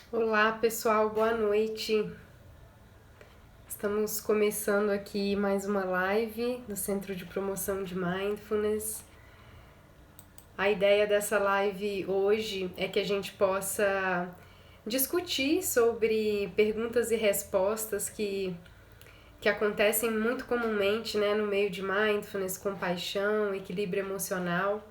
Olá pessoal, boa noite. Estamos começando aqui mais uma live do Centro de Promoção de Mindfulness. A ideia dessa live hoje é que a gente possa discutir sobre perguntas e respostas que acontecem muito comumente, né, no meio de Mindfulness, compaixão, equilíbrio emocional.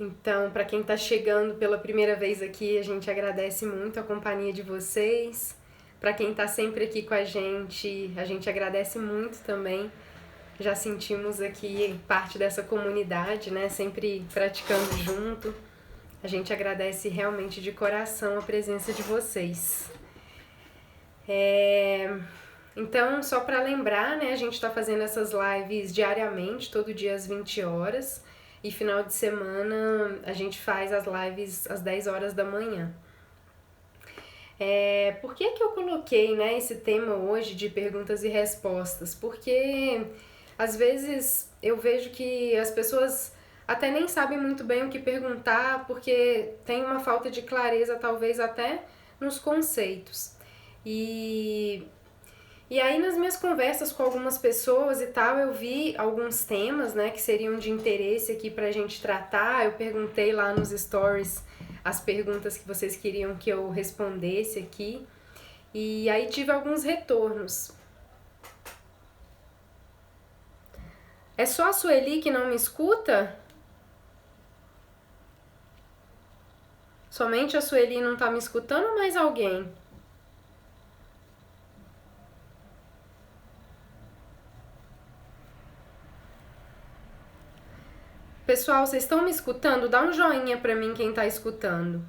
Então, para quem está chegando pela primeira vez aqui, a gente agradece muito a companhia de vocês. Para quem está sempre aqui com a gente agradece muito também. Já sentimos aqui parte dessa comunidade, né? Sempre praticando junto. A gente agradece realmente de coração a presença de vocês. Então, só para lembrar, né? A gente está fazendo essas lives diariamente, todo dia às 20 horas. E final de semana a gente faz as lives às 10 horas da manhã. Por que eu coloquei, né, esse tema hoje de perguntas e respostas? Porque às vezes eu vejo que as pessoas até nem sabem muito bem o que perguntar, porque tem uma falta de clareza, talvez até nos conceitos. E aí nas minhas conversas com algumas pessoas e tal, eu vi alguns temas, né, que seriam de interesse aqui pra gente tratar. Eu perguntei lá nos stories as perguntas que vocês queriam que eu respondesse aqui. E aí tive alguns retornos. É só a Sueli que não me escuta? Somente a Sueli não tá me escutando ou mais alguém? Pessoal, vocês estão me escutando? Dá um joinha pra mim quem tá escutando.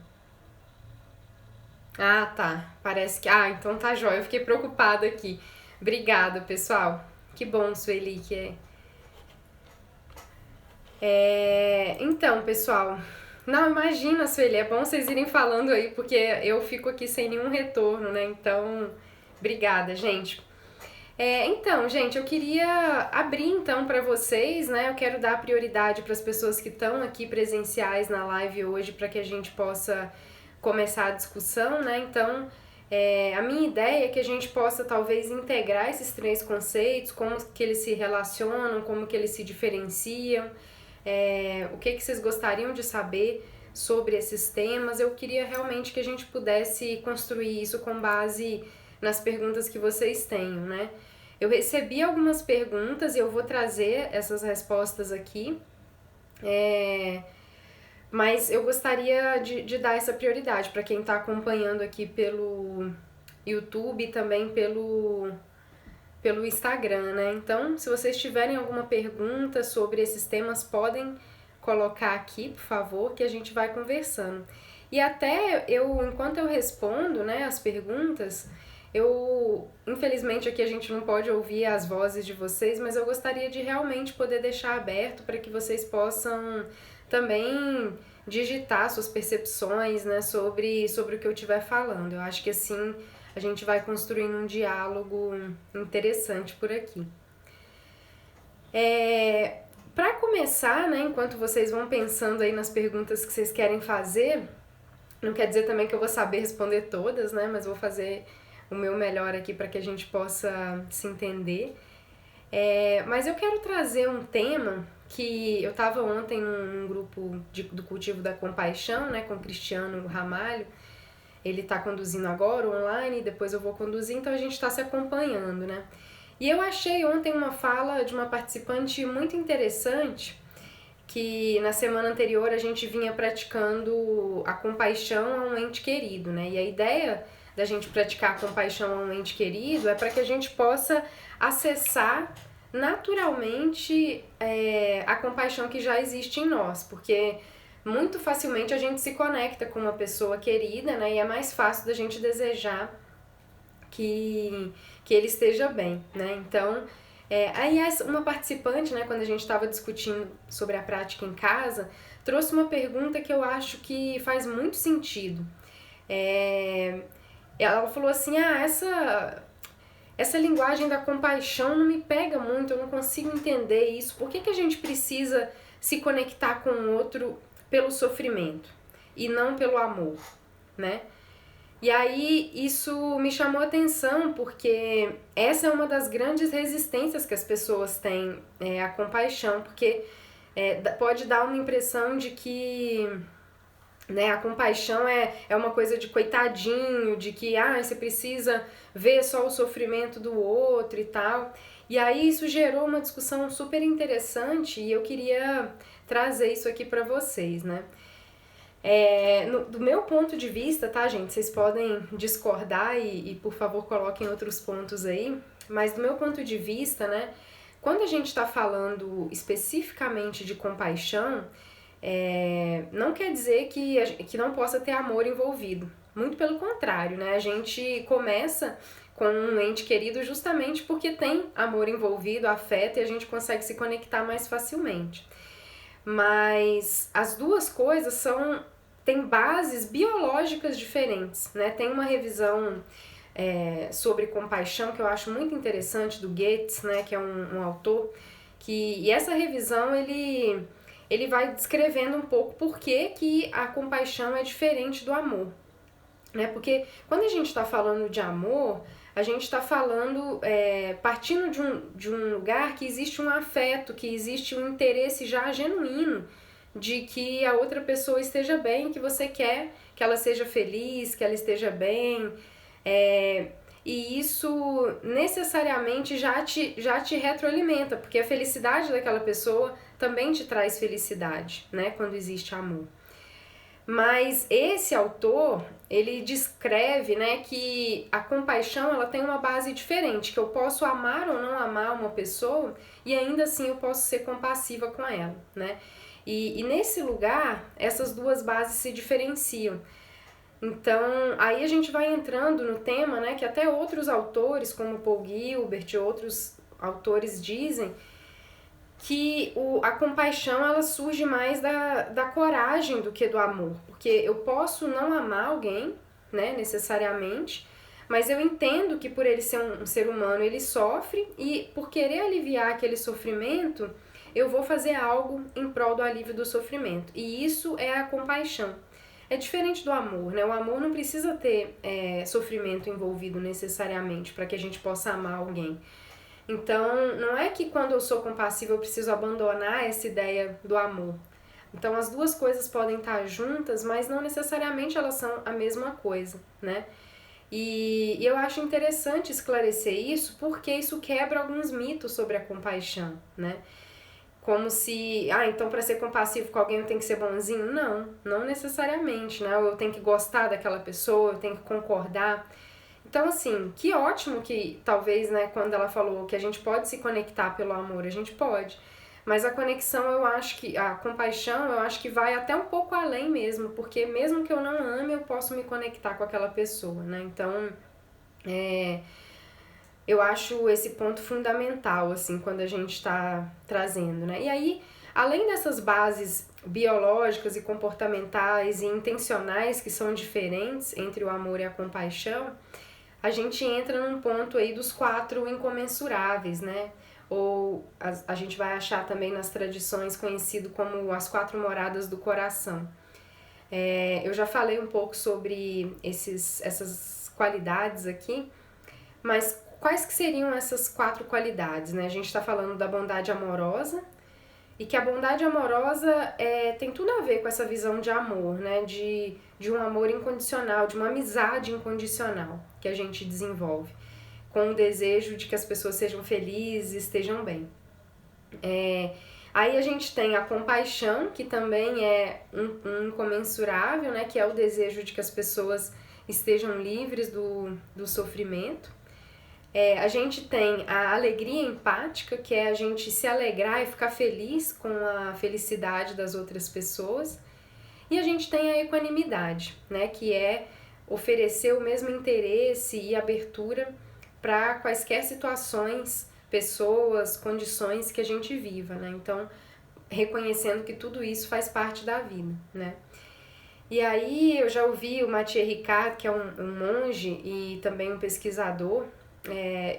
Ah, tá. Parece que... Ah, então tá jóia. Eu fiquei preocupada aqui. Obrigada, pessoal. Que bom, Sueli, que Então, pessoal... Não, imagina, Sueli. É bom vocês irem falando aí, porque eu fico aqui sem nenhum retorno, né? Então, obrigada, gente. Então, gente, eu queria abrir então para vocês, né? Eu quero dar prioridade para as pessoas que estão aqui presenciais na live hoje para que a gente possa começar a discussão, né? Então, a minha ideia é que a gente possa talvez integrar esses três conceitos, como que eles se relacionam, como que eles se diferenciam, o que vocês gostariam de saber sobre esses temas. Eu queria realmente que a gente pudesse construir isso com base nas perguntas que vocês tenham, né? Eu recebi algumas perguntas e eu vou trazer essas respostas aqui, mas eu gostaria de dar essa prioridade para quem está acompanhando aqui pelo YouTube e também pelo Instagram, né? Então, se vocês tiverem alguma pergunta sobre esses temas, podem colocar aqui, por favor, que a gente vai conversando. E até enquanto eu respondo, né, as perguntas, infelizmente aqui a gente não pode ouvir as vozes de vocês, mas eu gostaria de realmente poder deixar aberto para que vocês possam também digitar suas percepções, né, sobre o que eu estiver falando. Eu acho que assim a gente vai construindo um diálogo interessante por aqui. Para começar, né, enquanto vocês vão pensando aí nas perguntas que vocês querem fazer, não quer dizer também que eu vou saber responder todas, né, mas vou fazer o meu melhor aqui para que a gente possa se entender. Mas eu quero trazer um tema que eu estava ontem num grupo do Cultivo da Compaixão, né, com o Cristiano Ramalho. Ele está conduzindo agora online, depois eu vou conduzir, então a gente está se acompanhando, né? E eu achei ontem uma fala de uma participante muito interessante, que na semana anterior a gente vinha praticando a compaixão a um ente querido, né? E a ideia da gente praticar a compaixão a um ente querido é para que a gente possa acessar naturalmente a compaixão que já existe em nós, porque muito facilmente a gente se conecta com uma pessoa querida, né? E é mais fácil da gente desejar que ele esteja bem, né? Então, aí uma participante, né, quando a gente estava discutindo sobre a prática em casa, trouxe uma pergunta que eu acho que faz muito sentido. Ela falou assim, essa linguagem da compaixão não me pega muito, eu não consigo entender isso. Por que a gente precisa se conectar com o outro pelo sofrimento e não pelo amor, né? E aí isso me chamou a atenção porque essa é uma das grandes resistências que as pessoas têm à compaixão, porque pode dar uma impressão de que, né, a compaixão é uma coisa de coitadinho, de que você precisa ver só o sofrimento do outro e tal. E aí isso gerou uma discussão super interessante e eu queria trazer isso aqui para vocês, né? Do meu ponto de vista, tá, gente? Vocês podem discordar e por favor, coloquem outros pontos aí. Mas do meu ponto de vista, né? Quando a gente está falando especificamente de compaixão, não quer dizer que não possa ter amor envolvido. Muito pelo contrário, né? A gente começa com um ente querido justamente porque tem amor envolvido, afeto, e a gente consegue se conectar mais facilmente. Mas as duas coisas têm bases biológicas diferentes, né? Tem uma revisão sobre compaixão que eu acho muito interessante do Goethe, né? Que é um autor, e essa revisão ele vai descrevendo um pouco por que a compaixão é diferente do amor, né? Porque quando a gente está falando de amor, a gente está falando, partindo de um lugar que existe um afeto, que existe um interesse já genuíno de que a outra pessoa esteja bem, que você quer que ela seja feliz, que ela esteja bem, e isso necessariamente já te retroalimenta, porque a felicidade daquela pessoa também te traz felicidade, né, quando existe amor. Mas esse autor, ele descreve, né, que a compaixão ela tem uma base diferente, que eu posso amar ou não amar uma pessoa e ainda assim eu posso ser compassiva com ela, né? E nesse lugar, essas duas bases se diferenciam. Então, aí a gente vai entrando no tema, né, que até outros autores, como Paul Gilbert e outros autores dizem, que a compaixão ela surge mais da coragem do que do amor. Porque eu posso não amar alguém, né, necessariamente, mas eu entendo que por ele ser um ser humano, ele sofre e por querer aliviar aquele sofrimento, eu vou fazer algo em prol do alívio do sofrimento. E isso é a compaixão. É diferente do amor, né? O amor não precisa ter sofrimento envolvido necessariamente para que a gente possa amar alguém. Então, não é que quando eu sou compassiva eu preciso abandonar essa ideia do amor. Então, as duas coisas podem estar juntas, mas não necessariamente elas são a mesma coisa, né? E eu acho interessante esclarecer isso porque isso quebra alguns mitos sobre a compaixão, né? Como se, então para ser compassivo com alguém eu tenho que ser bonzinho? Não necessariamente, né? Ou eu tenho que gostar daquela pessoa, eu tenho que concordar. Então, assim, que ótimo que talvez, né, quando ela falou que a gente pode se conectar pelo amor, a gente pode. Mas a conexão, eu acho que, a compaixão, eu acho que vai até um pouco além mesmo, porque mesmo que eu não ame, eu posso me conectar com aquela pessoa, né? Então, eu acho esse ponto fundamental, assim, quando a gente está trazendo, né? E aí, além dessas bases biológicas e comportamentais e intencionais que são diferentes entre o amor e a compaixão, a gente entra num ponto aí dos 4 incomensuráveis, né? Ou a gente vai achar também nas tradições conhecido como as 4 moradas do coração. Eu já falei um pouco sobre essas qualidades aqui, mas quais que seriam essas 4 qualidades, né? A gente está falando da bondade amorosa, e que a bondade amorosa tem tudo a ver com essa visão de amor, né? De um amor incondicional, de uma amizade incondicional que a gente desenvolve, com o desejo de que as pessoas sejam felizes, estejam bem. Aí a gente tem a compaixão, que também é um incomensurável, né? Que é o desejo de que as pessoas estejam livres do sofrimento. A gente tem a alegria empática, que é a gente se alegrar e ficar feliz com a felicidade das outras pessoas. E a gente tem a equanimidade, né, que é oferecer o mesmo interesse e abertura para quaisquer situações, pessoas, condições que a gente viva, né? Então, reconhecendo que tudo isso faz parte da vida, né? E aí eu já ouvi o Mathieu Ricard, que é um monge e também um pesquisador,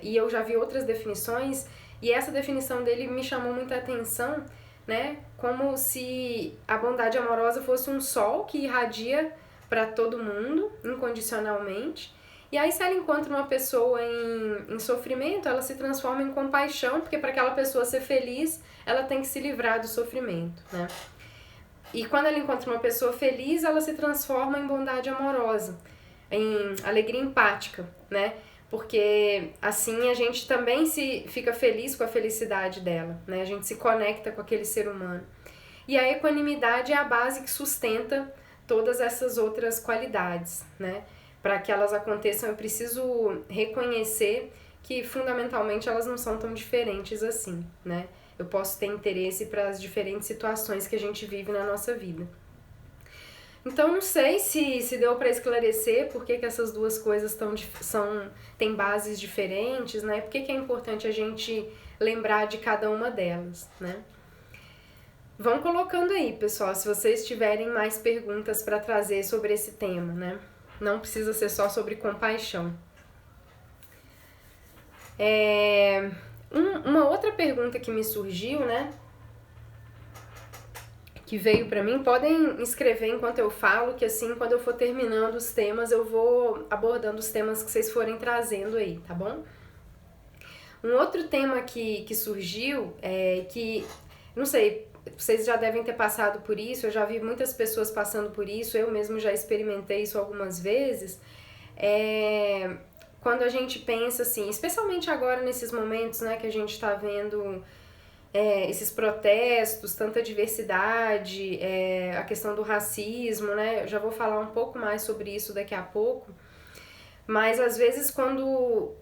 e eu já vi outras definições, e essa definição dele me chamou muita atenção, né? Como se a bondade amorosa fosse um sol que irradia para todo mundo, incondicionalmente. E aí, se ela encontra uma pessoa em sofrimento, ela se transforma em compaixão, porque para aquela pessoa ser feliz, ela tem que se livrar do sofrimento, né? E quando ela encontra uma pessoa feliz, ela se transforma em bondade amorosa, em alegria empática, né? Porque assim a gente também se fica feliz com a felicidade dela, né? A gente se conecta com aquele ser humano. E a equanimidade é a base que sustenta todas essas outras qualidades, né? Para que elas aconteçam, eu preciso reconhecer que fundamentalmente elas não são tão diferentes assim, né? Eu posso ter interesse para as diferentes situações que a gente vive na nossa vida. Então, não sei se deu para esclarecer por que essas duas coisas têm bases diferentes, né? Por que é importante a gente lembrar de cada uma delas, né? Vão colocando aí, pessoal, se vocês tiverem mais perguntas para trazer sobre esse tema, né? Não precisa ser só sobre compaixão. Uma outra pergunta que me surgiu, né? Que veio pra mim, podem escrever enquanto eu falo, que assim, quando eu for terminando os temas, eu vou abordando os temas que vocês forem trazendo aí, tá bom? Um outro tema que surgiu é que, não sei, vocês já devem ter passado por isso, eu já vi muitas pessoas passando por isso, eu mesmo já experimentei isso algumas vezes, quando a gente pensa assim, especialmente agora nesses momentos, né, que a gente tá vendo esses protestos, tanta diversidade, a questão do racismo, né? Eu já vou falar um pouco mais sobre isso daqui a pouco, mas às vezes quando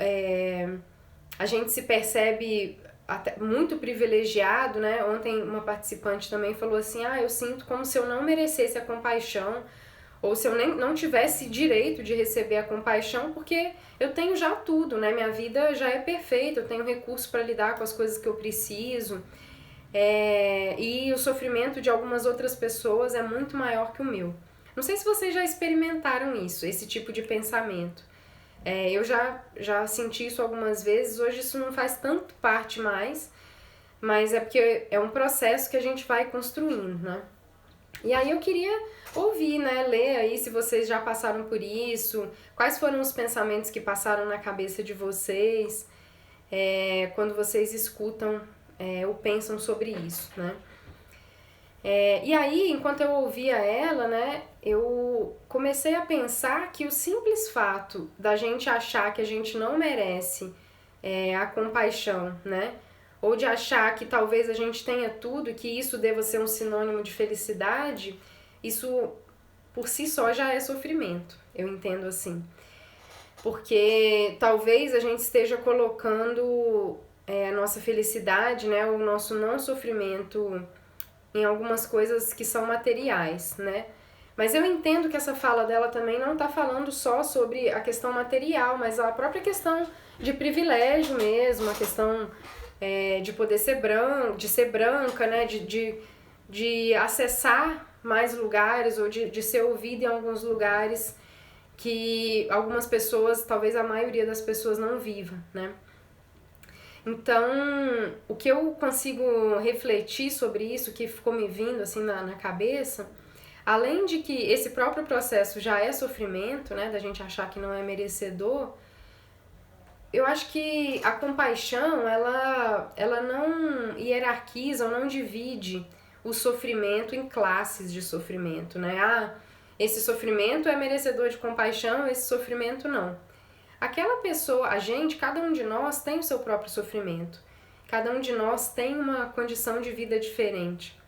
a gente se percebe até muito privilegiado, né? Ontem uma participante também falou assim, eu sinto como se eu não merecesse a compaixão, ou se eu não tivesse direito de receber a compaixão, porque eu tenho já tudo, né? Minha vida já é perfeita, eu tenho recurso para lidar com as coisas que eu preciso, e o sofrimento de algumas outras pessoas é muito maior que o meu. Não sei se vocês já experimentaram isso, esse tipo de pensamento. Eu já senti isso algumas vezes, hoje isso não faz tanto parte mais, mas é porque é um processo que a gente vai construindo, né? E aí eu queria ouvir, né, ler aí se vocês já passaram por isso, quais foram os pensamentos que passaram na cabeça de vocês quando vocês escutam ou pensam sobre isso, né? E aí, enquanto eu ouvia ela, né, eu comecei a pensar que o simples fato da gente achar que a gente não merece a compaixão, né, ou de achar que talvez a gente tenha tudo e que isso deva ser um sinônimo de felicidade, isso por si só já é sofrimento, eu entendo assim. Porque talvez a gente esteja colocando a nossa felicidade, né, o nosso não sofrimento em algumas coisas que são materiais, né? Mas eu entendo que essa fala dela também não está falando só sobre a questão material, mas a própria questão de privilégio mesmo, a questão de poder ser branca, né? De acessar mais lugares ou de ser ouvida em alguns lugares que algumas pessoas, talvez a maioria das pessoas não viva, né? Então, o que eu consigo refletir sobre isso, que ficou me vindo assim na cabeça, além de que esse próprio processo já é sofrimento, né, da gente achar que não é merecedor, eu acho que a compaixão, ela não hierarquiza ou não divide o sofrimento em classes de sofrimento, né? Esse sofrimento é merecedor de compaixão, esse sofrimento não. Aquela pessoa, cada um de nós tem o seu próprio sofrimento. Cada um de nós tem uma condição de vida diferente.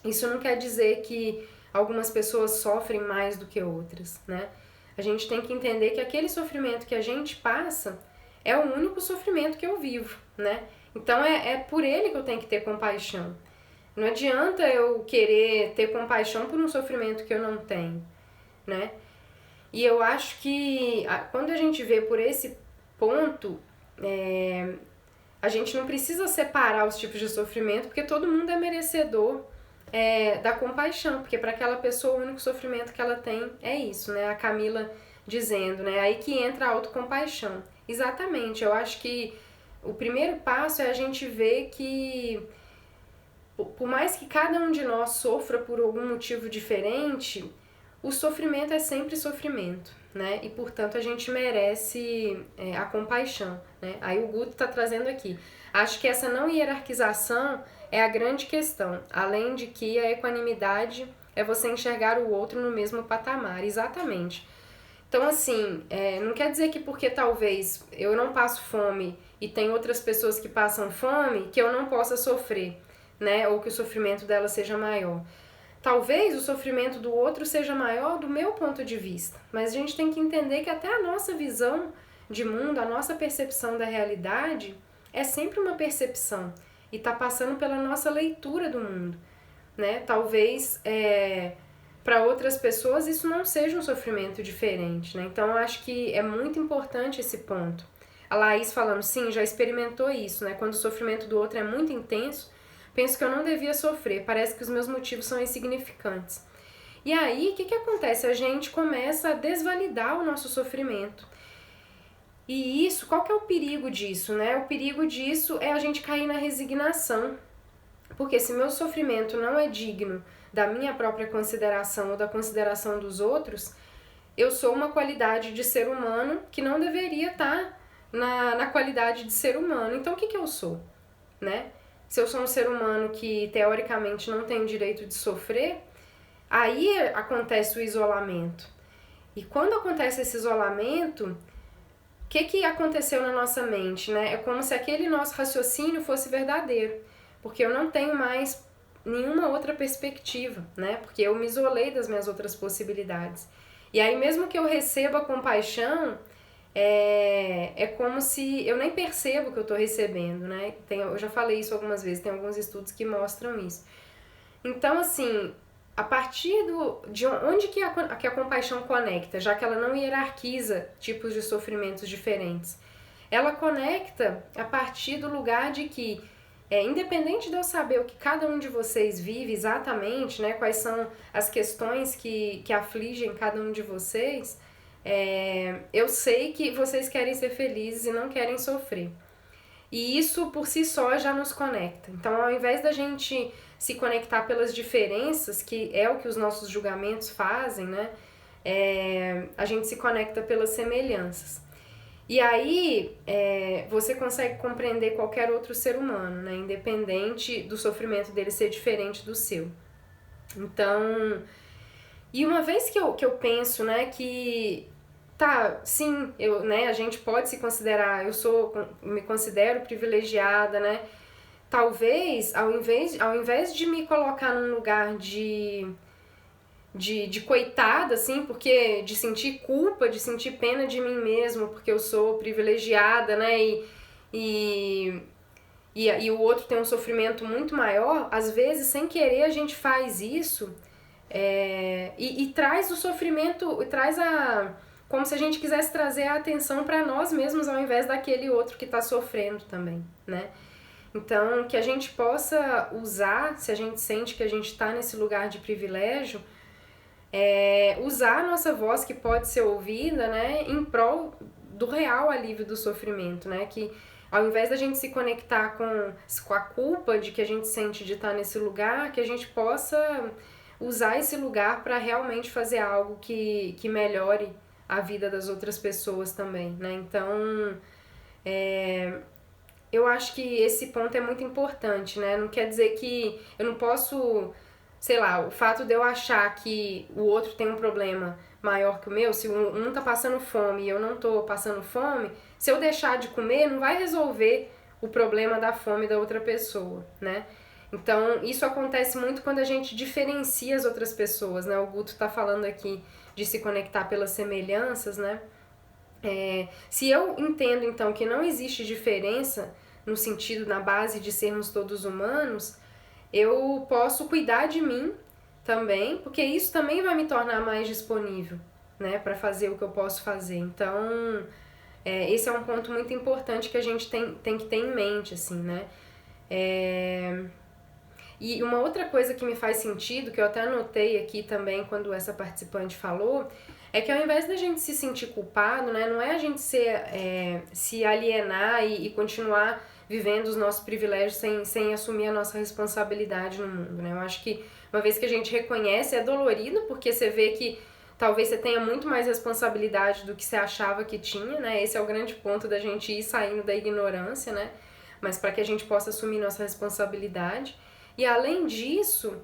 Isso não quer dizer que algumas pessoas sofrem mais do que outras, né? A gente tem que entender que aquele sofrimento que a gente passa é o único sofrimento que eu vivo, né? Então é por ele que eu tenho que ter compaixão. Não adianta eu querer ter compaixão por um sofrimento que eu não tenho, né? E eu acho que quando a gente vê por esse ponto, a gente não precisa separar os tipos de sofrimento, porque todo mundo é merecedor da compaixão, porque para aquela pessoa o único sofrimento que ela tem é isso, né? A Camila dizendo, né? Aí que entra a autocompaixão. Exatamente, eu acho que o primeiro passo é a gente ver que por mais que cada um de nós sofra por algum motivo diferente, o sofrimento é sempre sofrimento, né? E, portanto, a gente merece a compaixão, né? Aí o Guto está trazendo aqui. Acho que essa não hierarquização é a grande questão, além de que a equanimidade é você enxergar o outro no mesmo patamar, exatamente. Então, assim, não quer dizer que porque talvez eu não passo fome e tem outras pessoas que passam fome, que eu não possa sofrer, né? Ou que o sofrimento dela seja maior. Talvez o sofrimento do outro seja maior do meu ponto de vista, mas a gente tem que entender que até a nossa visão de mundo, a nossa percepção da realidade é sempre uma percepção e está passando pela nossa leitura do mundo, né? Talvez para outras pessoas isso não seja um sofrimento diferente, né? Então eu acho que é muito importante esse ponto. A Laís falando, sim, já experimentou isso, né? Quando o sofrimento do outro é muito intenso, penso que eu não devia sofrer, parece que os meus motivos são insignificantes. E aí, o que acontece? A gente começa a desvalidar o nosso sofrimento. E isso, qual que é o perigo disso, né? O perigo disso é a gente cair na resignação. Porque se meu sofrimento não é digno da minha própria consideração ou da consideração dos outros, eu sou uma qualidade de ser humano que não deveria estar na qualidade de ser humano. Então, o que eu sou, né? Se eu sou um ser humano que, teoricamente, não tem o direito de sofrer, aí acontece o isolamento. E quando acontece esse isolamento, o que aconteceu na nossa mente, né? É como se aquele nosso raciocínio fosse verdadeiro, porque eu não tenho mais nenhuma outra perspectiva, né? Porque eu me isolei das minhas outras possibilidades. E aí, mesmo que eu receba compaixão, é como se eu nem percebo que eu estou recebendo, né? Eu já falei isso algumas vezes, tem alguns estudos que mostram isso. Então, assim, a partir de onde que a compaixão conecta, já que ela não hierarquiza tipos de sofrimentos diferentes, ela conecta a partir do lugar de que, independente de eu saber o que cada um de vocês vive exatamente, né, quais são as questões que afligem cada um de vocês, eu sei que vocês querem ser felizes e não querem sofrer. E isso por si só já nos conecta. Então, ao invés da gente se conectar pelas diferenças, que é o que os nossos julgamentos fazem, né? A gente se conecta pelas semelhanças. E aí, você consegue compreender qualquer outro ser humano, né? Independente do sofrimento dele ser diferente do seu. Então, e uma vez que eu penso, né, que tá, sim, a gente pode se considerar, me considero privilegiada, né? Talvez, ao invés de me colocar num lugar de coitada, assim, porque de sentir culpa, de sentir pena de mim mesmo, porque eu sou privilegiada, né? E o outro tem um sofrimento muito maior, às vezes, sem querer, a gente faz isso e traz o sofrimento, como se a gente quisesse trazer a atenção para nós mesmos ao invés daquele outro que está sofrendo também, né? Então, que a gente possa usar, se a gente sente que a gente está nesse lugar de privilégio, usar a nossa voz que pode ser ouvida, né, em prol do real alívio do sofrimento, né? Que ao invés da gente se conectar com a culpa de que a gente sente de estar nesse lugar, que a gente possa usar esse lugar para realmente fazer algo que melhore a vida das outras pessoas também, né? Então, eu acho que esse ponto é muito importante, né? Não quer dizer que eu não posso, sei lá, o fato de eu achar que o outro tem um problema maior que o meu, se um tá passando fome e eu não tô passando fome, se eu deixar de comer, não vai resolver o problema da fome da outra pessoa, né? Então, isso acontece muito quando a gente diferencia as outras pessoas, né? O Guto tá falando aqui de se conectar pelas semelhanças, né? Se eu entendo, então, que não existe diferença no sentido, na base de sermos todos humanos, eu posso cuidar de mim também, porque isso também vai me tornar mais disponível, né, para fazer o que eu posso fazer. Então, esse é um ponto muito importante que a gente tem que ter em mente, assim, né. E uma outra coisa que me faz sentido, que eu até anotei aqui também quando essa participante falou, é que ao invés da gente se sentir culpado, né, não é a gente se alienar e continuar vivendo os nossos privilégios sem assumir a nossa responsabilidade no mundo, né? Eu acho que uma vez que a gente reconhece, é dolorido, porque você vê que talvez você tenha muito mais responsabilidade do que você achava que tinha, né? Esse é o grande ponto da gente ir saindo da ignorância, né? Mas para que a gente possa assumir nossa responsabilidade. E além disso,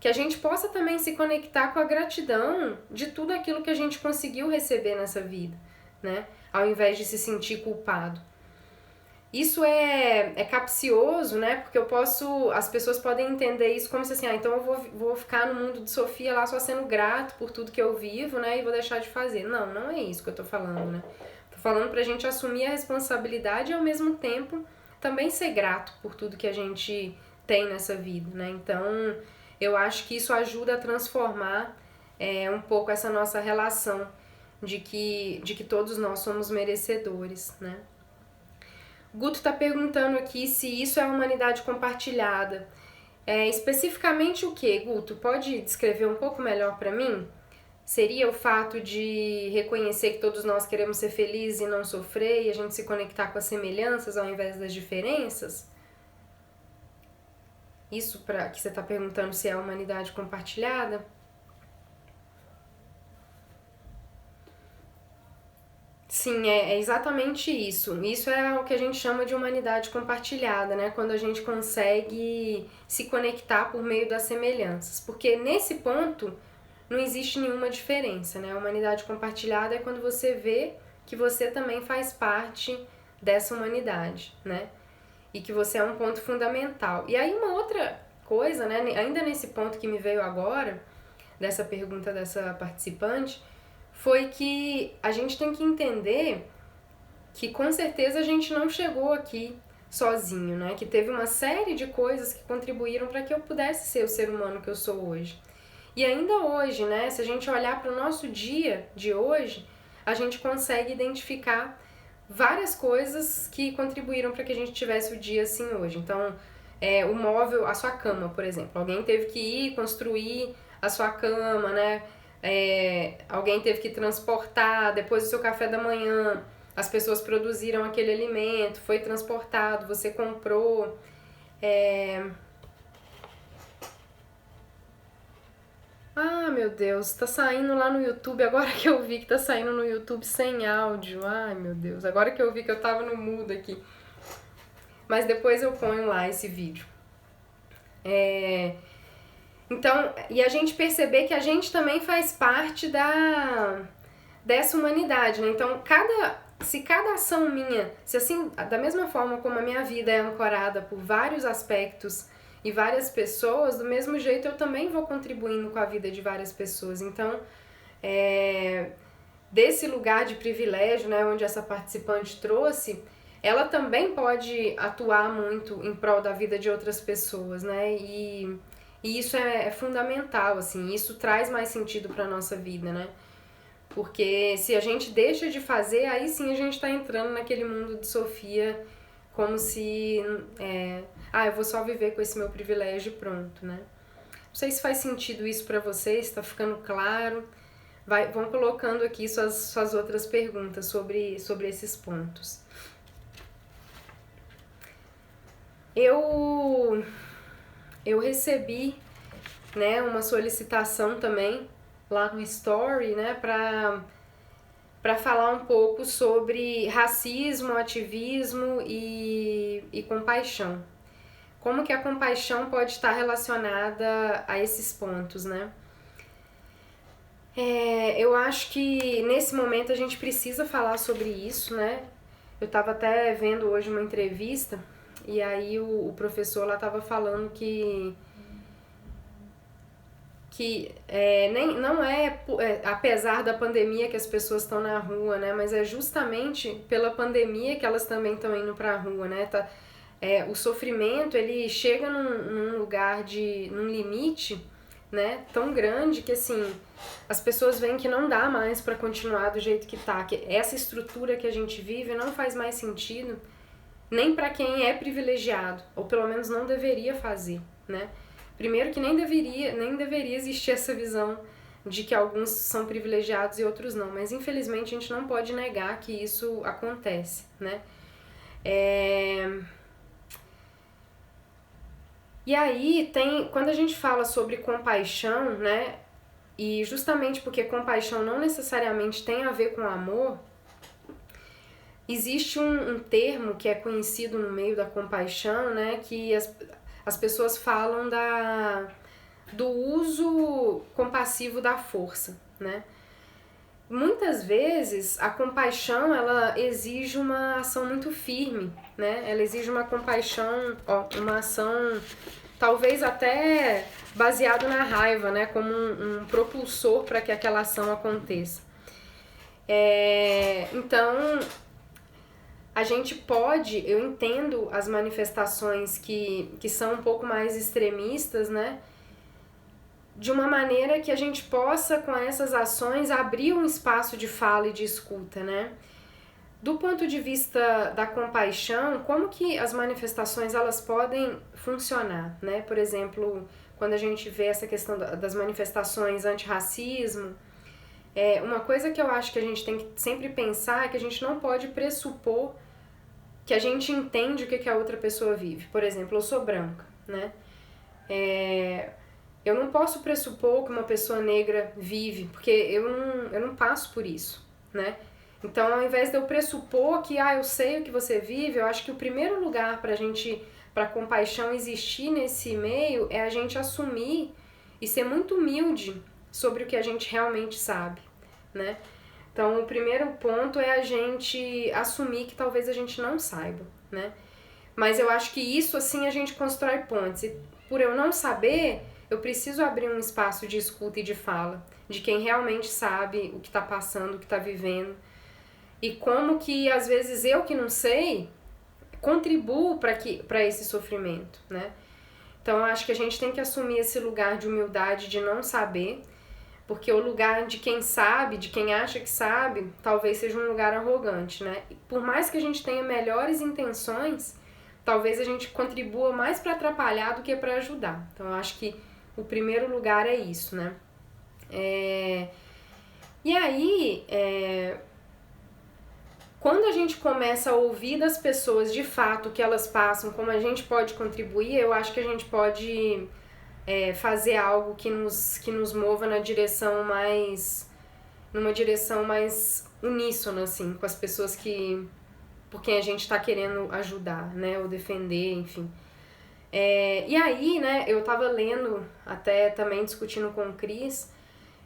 que a gente possa também se conectar com a gratidão de tudo aquilo que a gente conseguiu receber nessa vida, né? Ao invés de se sentir culpado. Isso é capcioso, né? Porque as pessoas podem entender isso como se assim, então eu vou ficar no mundo de Sofia lá só sendo grato por tudo que eu vivo, né? E vou deixar de fazer. Não, não é isso que eu tô falando, né? Tô falando pra gente assumir a responsabilidade e ao mesmo tempo também ser grato por tudo que a gente tem nessa vida, né? Então, eu acho que isso ajuda a transformar um pouco essa nossa relação de que todos nós somos merecedores, né? Guto tá perguntando aqui se isso é a humanidade compartilhada. Especificamente o que, Guto? Pode descrever um pouco melhor para mim? Seria o fato de reconhecer que todos nós queremos ser felizes e não sofrer, e a gente se conectar com as semelhanças ao invés das diferenças? Isso que você está perguntando se é a humanidade compartilhada? Sim, é exatamente isso. Isso é o que a gente chama de humanidade compartilhada, né? Quando a gente consegue se conectar por meio das semelhanças. Porque nesse ponto não existe nenhuma diferença, né? A humanidade compartilhada é quando você vê que você também faz parte dessa humanidade, né? E que você é um ponto fundamental. E aí uma outra coisa, né? Ainda nesse ponto que me veio agora, dessa pergunta dessa participante, foi que a gente tem que entender que com certeza a gente não chegou aqui sozinho, né? Que teve uma série de coisas que contribuíram para que eu pudesse ser o ser humano que eu sou hoje. E ainda hoje, né? Se a gente olhar para o nosso dia de hoje, a gente consegue identificar várias coisas que contribuíram para que a gente tivesse o dia assim hoje. Então, o móvel, a sua cama, por exemplo. Alguém teve que ir construir a sua cama, né? Alguém teve que transportar, depois do seu café da manhã, as pessoas produziram aquele alimento, foi transportado, você comprou. Ah, meu Deus, tá saindo lá no YouTube, agora que eu vi que tá saindo no YouTube sem áudio. Ai, meu Deus, agora que eu vi que eu tava no mudo aqui. Mas depois eu ponho lá esse vídeo. Então, e a gente perceber que a gente também faz parte dessa humanidade, né? Então, se cada ação minha, se assim, da mesma forma como a minha vida é ancorada por vários aspectos e várias pessoas, do mesmo jeito eu também vou contribuindo com a vida de várias pessoas. Então, desse lugar de privilégio, né, onde essa participante trouxe, ela também pode atuar muito em prol da vida de outras pessoas, né? E isso é fundamental, assim, isso traz mais sentido para nossa vida, né? Porque se a gente deixa de fazer, aí sim a gente tá entrando naquele mundo de Sofia como se, eu vou só viver com esse meu privilégio e pronto, né? Não sei se faz sentido isso para vocês, tá ficando claro. Vão colocando aqui suas outras perguntas sobre esses pontos. Eu recebi, né, uma solicitação também lá no Story, né, para falar um pouco sobre racismo, ativismo e compaixão. Como que a compaixão pode estar relacionada a esses pontos, né? Eu acho que nesse momento a gente precisa falar sobre isso, né? Eu estava até vendo hoje uma entrevista e aí o professor lá estava falando que não apesar da pandemia que as pessoas estão na rua, né? Mas é justamente pela pandemia que elas também estão indo para a rua, né? O sofrimento, ele chega num lugar num limite, né, tão grande que assim as pessoas veem que não dá mais para continuar do jeito que tá, que essa estrutura que a gente vive não faz mais sentido nem para quem é privilegiado, ou pelo menos não deveria fazer, né? Primeiro que nem deveria existir essa visão de que alguns são privilegiados e outros não, mas infelizmente a gente não pode negar que isso acontece, né? E aí quando a gente fala sobre compaixão, né, e justamente porque compaixão não necessariamente tem a ver com amor, existe um termo que é conhecido no meio da compaixão, né, que as pessoas falam do uso compassivo da força, né? Muitas vezes a compaixão ela exige uma ação muito firme, né? Ela exige uma compaixão, uma ação talvez até baseada na raiva, né? Como um propulsor para que aquela ação aconteça. Então a gente pode, eu entendo as manifestações que são um pouco mais extremistas, né? De uma maneira que a gente possa, com essas ações, abrir um espaço de fala e de escuta, né? Do ponto de vista da compaixão, como que as manifestações elas podem funcionar, né? Por exemplo, quando a gente vê essa questão das manifestações antirracismo, uma coisa que eu acho que a gente tem que sempre pensar é que a gente não pode pressupor que a gente entende o que a outra pessoa vive. Por exemplo, eu sou branca, né? Eu não posso pressupor que uma pessoa negra vive, porque eu não passo por isso, né? Então, ao invés de eu pressupor que, eu sei o que você vive, eu acho que o primeiro lugar pra compaixão existir nesse meio é a gente assumir e ser muito humilde sobre o que a gente realmente sabe, né? Então, o primeiro ponto é a gente assumir que talvez a gente não saiba, né? Mas eu acho que isso, assim, a gente constrói pontes. E por eu não saber, eu preciso abrir um espaço de escuta e de fala, de quem realmente sabe o que está passando, o que está vivendo. E como que, às vezes, eu que não sei, contribuo para esse sofrimento, né? Então, eu acho que a gente tem que assumir esse lugar de humildade, de não saber, porque o lugar de quem sabe, de quem acha que sabe, talvez seja um lugar arrogante, né? E por mais que a gente tenha melhores intenções, talvez a gente contribua mais para atrapalhar do que para ajudar. Então, eu acho que o primeiro lugar é isso, né? E aí, quando a gente começa a ouvir das pessoas de fato o que elas passam, como a gente pode contribuir, eu acho que a gente pode fazer algo que nos mova numa direção mais uníssona, assim, com as pessoas por quem a gente está querendo ajudar, né, ou defender, enfim. E aí, né, eu tava lendo, até também discutindo com o Cris,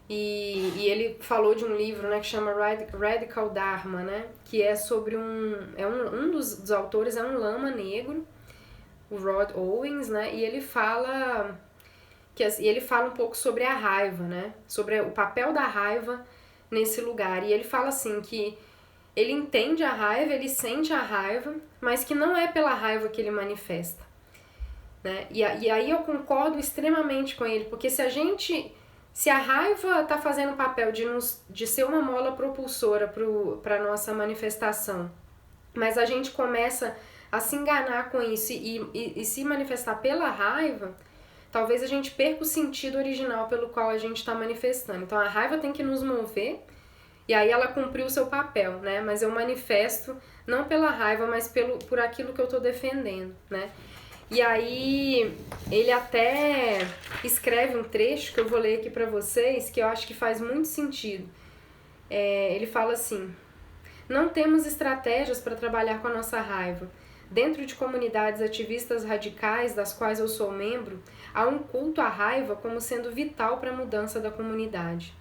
e ele falou de um livro, né, que chama Radical Dharma, né, que é sobre um dos autores é um lama negro, o Rod Owens, né, e ele fala um pouco sobre a raiva, né, sobre o papel da raiva nesse lugar, e ele fala assim que ele entende a raiva, ele sente a raiva, mas que não é pela raiva que ele manifesta, né, e aí eu concordo extremamente com ele, porque se a raiva está fazendo o papel de ser uma mola propulsora para a nossa manifestação, mas a gente começa a se enganar com isso e se manifestar pela raiva, talvez a gente perca o sentido original pelo qual a gente está manifestando. Então a raiva tem que nos mover e aí ela cumpriu o seu papel, né? Mas eu manifesto não pela raiva, mas por aquilo que eu estou defendendo, né? E aí ele até escreve um trecho que eu vou ler aqui pra vocês, que eu acho que faz muito sentido. Ele fala assim: não temos estratégias para trabalhar com a nossa raiva. Dentro de comunidades ativistas radicais, das quais eu sou membro, há um culto à raiva como sendo vital para a mudança da comunidade.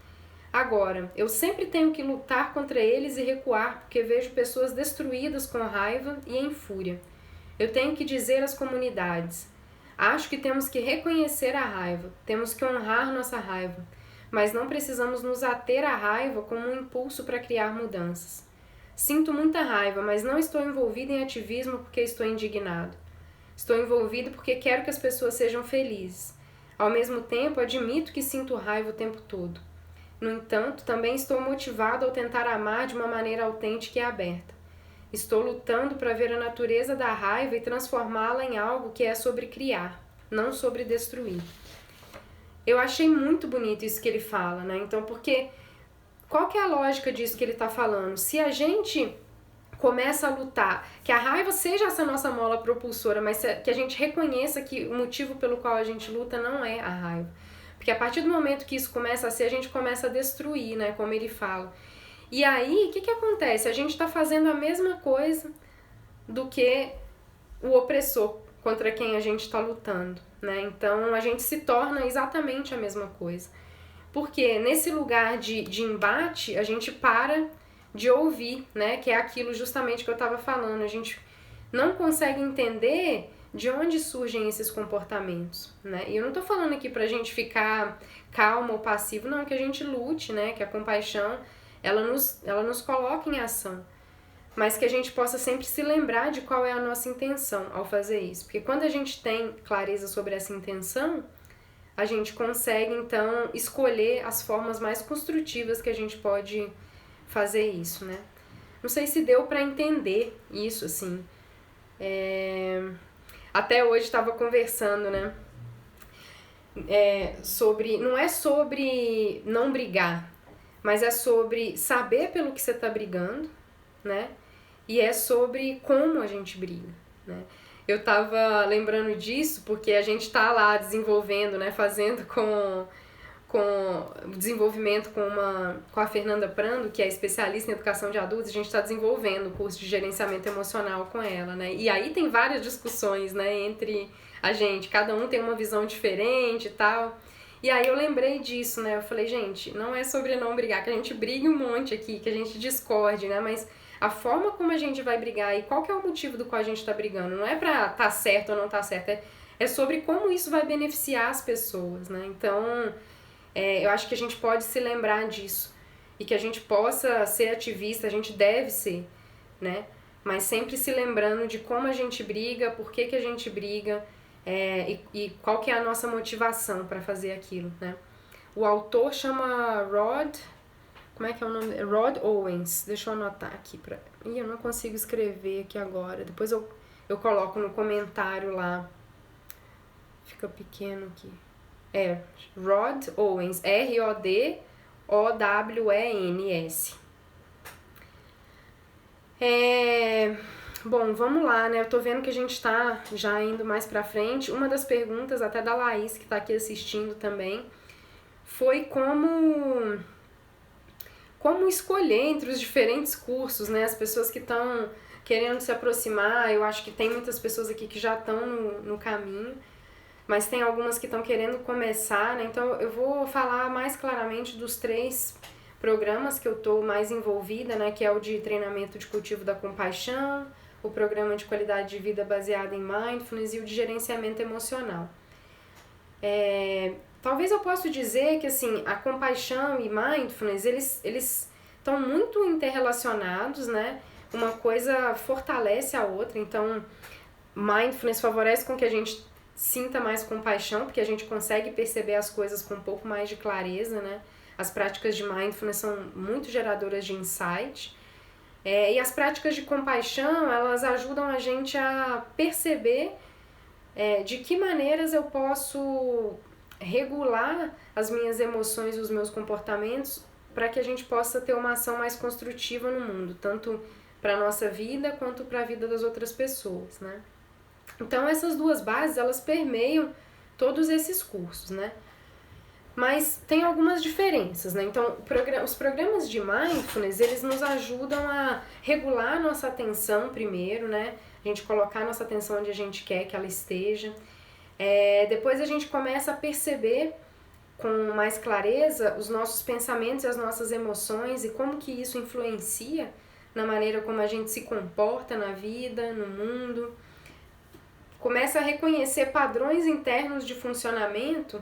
Agora, eu sempre tenho que lutar contra eles e recuar, porque vejo pessoas destruídas com raiva e em fúria. Eu tenho que dizer às comunidades: acho que temos que reconhecer a raiva, temos que honrar nossa raiva, mas não precisamos nos ater à raiva como um impulso para criar mudanças. Sinto muita raiva, mas não estou envolvido em ativismo porque estou indignado. Estou envolvido porque quero que as pessoas sejam felizes. Ao mesmo tempo, admito que sinto raiva o tempo todo. No entanto, também estou motivado ao tentar amar de uma maneira autêntica e aberta. Estou lutando para ver a natureza da raiva e transformá-la em algo que é sobre criar, não sobre destruir. Eu achei muito bonito isso que ele fala, né? Então, porque qual que é a lógica disso que ele está falando? Se a gente começa a lutar, que a raiva seja essa nossa mola propulsora, mas que a gente reconheça que o motivo pelo qual a gente luta não é a raiva. Porque a partir do momento que isso começa a ser, a gente começa a destruir, né, como ele fala. E aí, o que acontece? A gente está fazendo a mesma coisa do que o opressor contra quem a gente está lutando, né? Então, a gente se torna exatamente a mesma coisa. Porque nesse lugar de embate, a gente para de ouvir, né? Que é aquilo justamente que eu estava falando. A gente não consegue entender de onde surgem esses comportamentos, né? E eu não tô falando aqui pra gente ficar calmo ou passivo, não, que a gente lute, né? Que a compaixão, ela nos coloca em ação. Mas que a gente possa sempre se lembrar de qual é a nossa intenção ao fazer isso. Porque quando a gente tem clareza sobre essa intenção, a gente consegue, então, escolher as formas mais construtivas que a gente pode fazer isso, né? Não sei se deu pra entender isso, assim. Até hoje estava conversando, né? Não é sobre não brigar, mas é sobre saber pelo que você está brigando, né? E é sobre como a gente briga, né? Eu tava lembrando disso porque a gente tá lá desenvolvendo, né? Fazendo com desenvolvimento com a Fernanda Prando, que é especialista em educação de adultos. A gente está desenvolvendo o curso de gerenciamento emocional com ela, né? E aí tem várias discussões, né, entre a gente, cada um tem uma visão diferente e tal. E aí eu lembrei disso, né? Eu falei, gente, não é sobre não brigar, que a gente brigue um monte aqui, que a gente discorde, né? Mas a forma como a gente vai brigar e qual que é o motivo do qual a gente tá brigando, não é pra tá certo ou não tá certo, é sobre como isso vai beneficiar as pessoas, né? Então, eu acho que a gente pode se lembrar disso e que a gente possa ser ativista, a gente deve ser, né? Mas sempre se lembrando de como a gente briga, por que a gente briga, e qual que é a nossa motivação para fazer aquilo, né? O autor chama como é que é o nome? Rod Owens. Deixa eu anotar aqui. Eu não consigo escrever aqui agora. Depois eu coloco no comentário lá. Fica pequeno aqui. Rod Owens. RODOWENS. Bom, vamos lá, né? Eu tô vendo que a gente tá já indo mais pra frente. Uma das perguntas, até da Laís, que tá aqui assistindo também, foi como escolher entre os diferentes cursos, né? As pessoas que estão querendo se aproximar, eu acho que tem muitas pessoas aqui que já estão no caminho, mas tem algumas que estão querendo começar, né? Então eu vou falar mais claramente dos 3 programas que eu estou mais envolvida, né? Que é o de treinamento de cultivo da compaixão, o programa de qualidade de vida baseado em mindfulness e o de gerenciamento emocional. Talvez eu possa dizer que assim, a compaixão e mindfulness, eles estão muito interrelacionados, né? Uma coisa fortalece a outra, então mindfulness favorece com que a gente sinta mais compaixão, porque a gente consegue perceber as coisas com um pouco mais de clareza, né? As práticas de mindfulness são muito geradoras de insight. E as práticas de compaixão, elas ajudam a gente a perceber de que maneiras eu posso regular as minhas emoções e os meus comportamentos para que a gente possa ter uma ação mais construtiva no mundo, tanto para a nossa vida quanto para a vida das outras pessoas, né? Então essas 2 bases, elas permeiam todos esses cursos, né? Mas tem algumas diferenças, né? Então, os programas de mindfulness, eles nos ajudam a regular a nossa atenção primeiro, né? A gente colocar a nossa atenção onde a gente quer que ela esteja. Depois a gente começa a perceber com mais clareza os nossos pensamentos e as nossas emoções e como que isso influencia na maneira como a gente se comporta na vida, no mundo. Começa a reconhecer padrões internos de funcionamento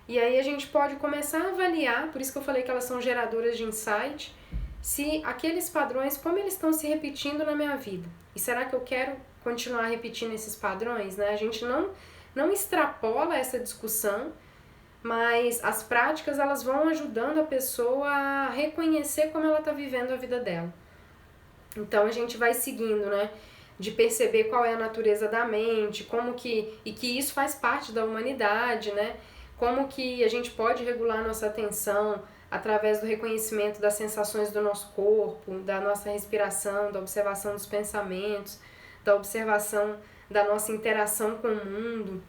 e aí a gente pode começar a avaliar, por isso que eu falei que elas são geradoras de insight, se aqueles padrões, como eles estão se repetindo na minha vida. E será que eu quero continuar repetindo esses padrões, né? A gente não extrapola essa discussão, mas as práticas, elas vão ajudando a pessoa a reconhecer como ela está vivendo a vida dela. Então a gente vai seguindo, né? De perceber qual é a natureza da mente, e que isso faz parte da humanidade, né? Como que a gente pode regular nossa atenção através do reconhecimento das sensações do nosso corpo, da nossa respiração, da observação dos pensamentos, da observação da nossa interação com o mundo,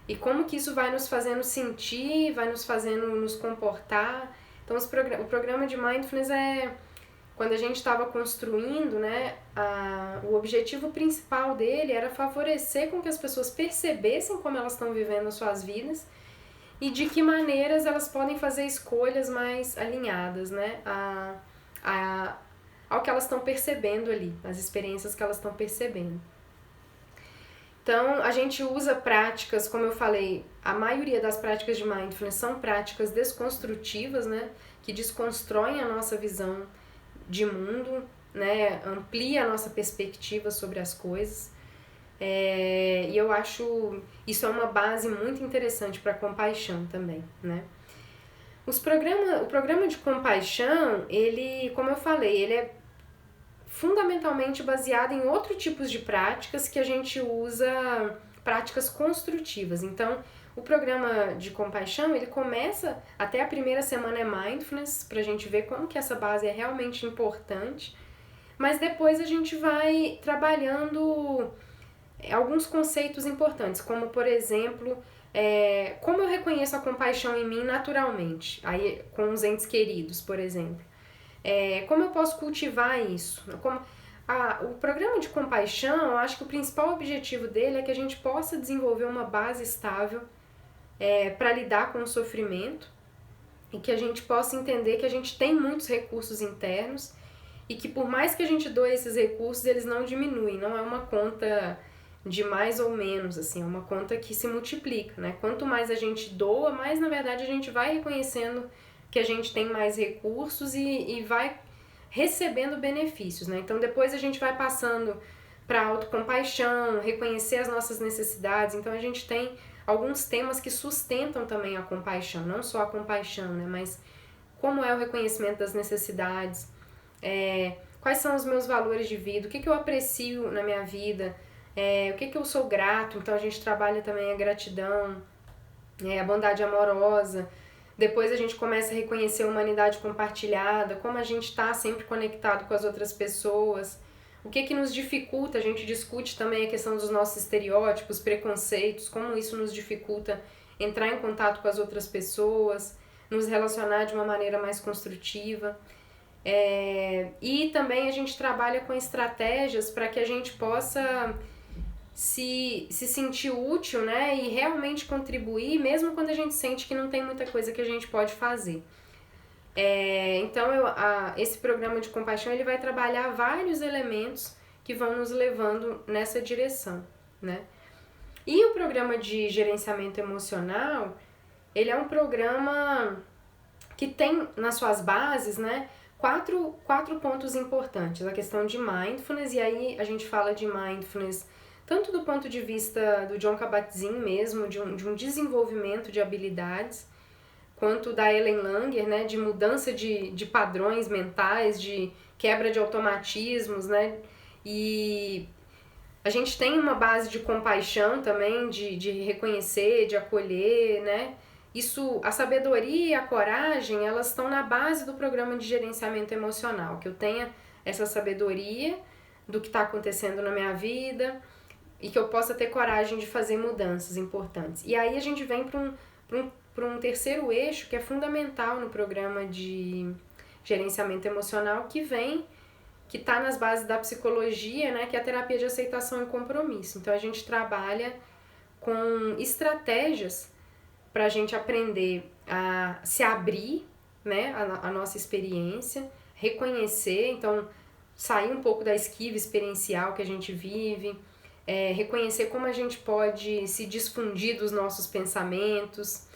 e como que isso vai nos fazendo sentir, vai nos fazendo nos comportar. Então o programa de Mindfulness quando a gente estava construindo, né, o objetivo principal dele era favorecer com que as pessoas percebessem como elas estão vivendo as suas vidas e de que maneiras elas podem fazer escolhas mais alinhadas, né, ao que elas estão percebendo ali, as experiências que elas estão percebendo. Então, a gente usa práticas, como eu falei, a maioria das práticas de Mindfulness são práticas desconstrutivas, né, que desconstroem a nossa visão de mundo, né, amplia a nossa perspectiva sobre as coisas. E eu acho isso é uma base muito interessante para compaixão também, né. O programa de compaixão, ele, como eu falei, ele é fundamentalmente baseado em outros tipos de práticas que a gente usa, práticas construtivas. Então, o programa de compaixão, ele começa, até a primeira semana é Mindfulness, pra gente ver como que essa base é realmente importante, mas depois a gente vai trabalhando alguns conceitos importantes, como, por exemplo, como eu reconheço a compaixão em mim naturalmente, aí com os entes queridos, por exemplo. Como eu posso cultivar isso? O programa de compaixão, eu acho que o principal objetivo dele é que a gente possa desenvolver uma base estável para lidar com o sofrimento e que a gente possa entender que a gente tem muitos recursos internos e que por mais que a gente doe esses recursos, eles não diminuem, não é uma conta de mais ou menos, assim, é uma conta que se multiplica, né? Quanto mais a gente doa, mais na verdade a gente vai reconhecendo que a gente tem mais recursos e vai recebendo benefícios, né? Então depois a gente vai passando para autocompaixão, reconhecer as nossas necessidades. Então a gente tem alguns temas que sustentam também a compaixão, não só a compaixão, né? Mas como é o reconhecimento das necessidades, quais são os meus valores de vida, o que eu aprecio na minha vida, o que eu sou grato. Então a gente trabalha também a gratidão, a bondade amorosa. Depois a gente começa a reconhecer a humanidade compartilhada, como a gente está sempre conectado com as outras pessoas, o que nos dificulta. A gente discute também a questão dos nossos estereótipos, preconceitos, como isso nos dificulta entrar em contato com as outras pessoas, nos relacionar de uma maneira mais construtiva. E também a gente trabalha com estratégias para que a gente possa se sentir útil, né, e realmente contribuir, mesmo quando a gente sente que não tem muita coisa que a gente pode fazer. Então, esse programa de compaixão, ele vai trabalhar vários elementos que vão nos levando nessa direção, né? E o programa de gerenciamento emocional, ele é um programa que tem nas suas bases, né, quatro pontos importantes. A questão de mindfulness, e aí a gente fala de mindfulness tanto do ponto de vista do Jon Kabat-Zinn mesmo, de um desenvolvimento de habilidades, quanto da Ellen Langer, né, de mudança de padrões mentais, de quebra de automatismos, né, e a gente tem uma base de compaixão também, de reconhecer, de acolher, né, a sabedoria e a coragem, elas estão na base do programa de gerenciamento emocional, que eu tenha essa sabedoria do que está acontecendo na minha vida, e que eu possa ter coragem de fazer mudanças importantes. E aí a gente vem para um terceiro eixo que é fundamental no programa de gerenciamento emocional, que está nas bases da psicologia, né, que é a terapia de aceitação e compromisso. Então a gente trabalha com estratégias para a gente aprender a se abrir, né, a nossa experiência, reconhecer, então sair um pouco da esquiva experiencial que a gente vive, reconhecer como a gente pode se desfundir dos nossos pensamentos.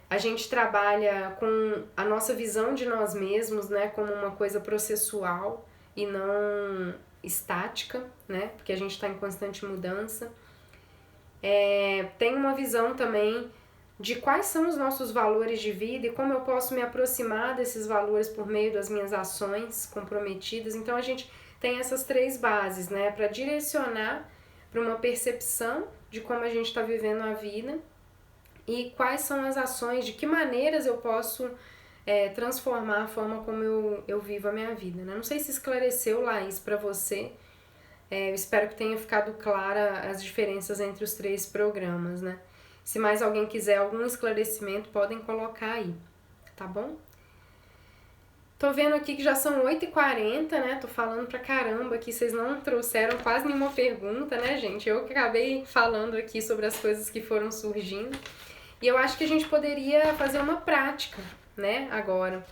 A gente trabalha com a nossa visão de nós mesmos, né, como uma coisa processual e não estática, né, porque a gente está em constante mudança. Tem uma visão também de quais são os nossos valores de vida e como eu posso me aproximar desses valores por meio das minhas ações comprometidas. Então a gente tem essas três bases, né, para direcionar para uma percepção de como a gente está vivendo a vida e quais são as ações, de que maneiras eu posso transformar a forma como eu vivo a minha vida, né? Não sei se esclareceu, Laís, para você. Eu espero que tenha ficado clara as diferenças entre os 3 programas, né? Se mais alguém quiser algum esclarecimento, podem colocar aí, tá bom? Tô vendo aqui que já são 8h40, né? Tô falando pra caramba aqui, vocês não trouxeram quase nenhuma pergunta, né, gente? Eu que acabei falando aqui sobre as coisas que foram surgindo. E eu acho que a gente poderia fazer uma prática, né, agora.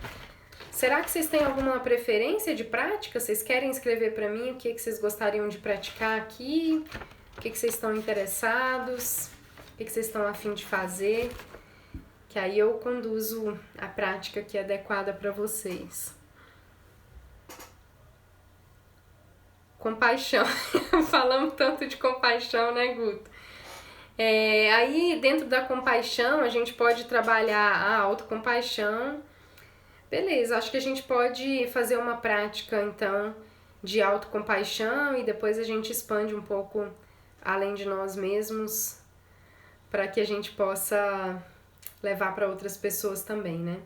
Será que vocês têm alguma preferência de prática? Vocês querem escrever pra mim o que vocês gostariam de praticar aqui? O que vocês estão interessados? O que vocês estão a fim de fazer? Que aí eu conduzo a prática que é adequada para vocês. Compaixão. Falamos tanto de compaixão, né, Guto? Aí, dentro da compaixão, a gente pode trabalhar a autocompaixão. Beleza, acho que a gente pode fazer uma prática, então, de autocompaixão e depois a gente expande um pouco além de nós mesmos para que a gente possa levar para outras pessoas também, né?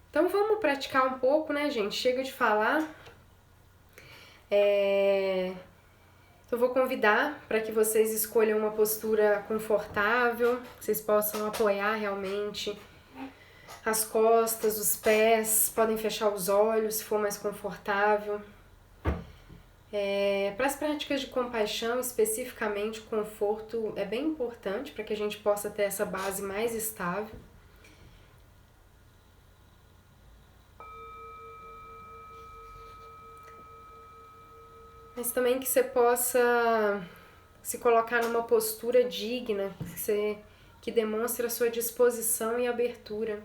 Então vamos praticar um pouco, né, gente? Chega de falar. Eu vou convidar para que vocês escolham uma postura confortável, que vocês possam apoiar realmente as costas, os pés, podem fechar os olhos se for mais confortável. Para as práticas de compaixão, especificamente, o conforto é bem importante para que a gente possa ter essa base mais estável. Mas também que você possa se colocar numa postura digna, que demonstre a sua disposição e abertura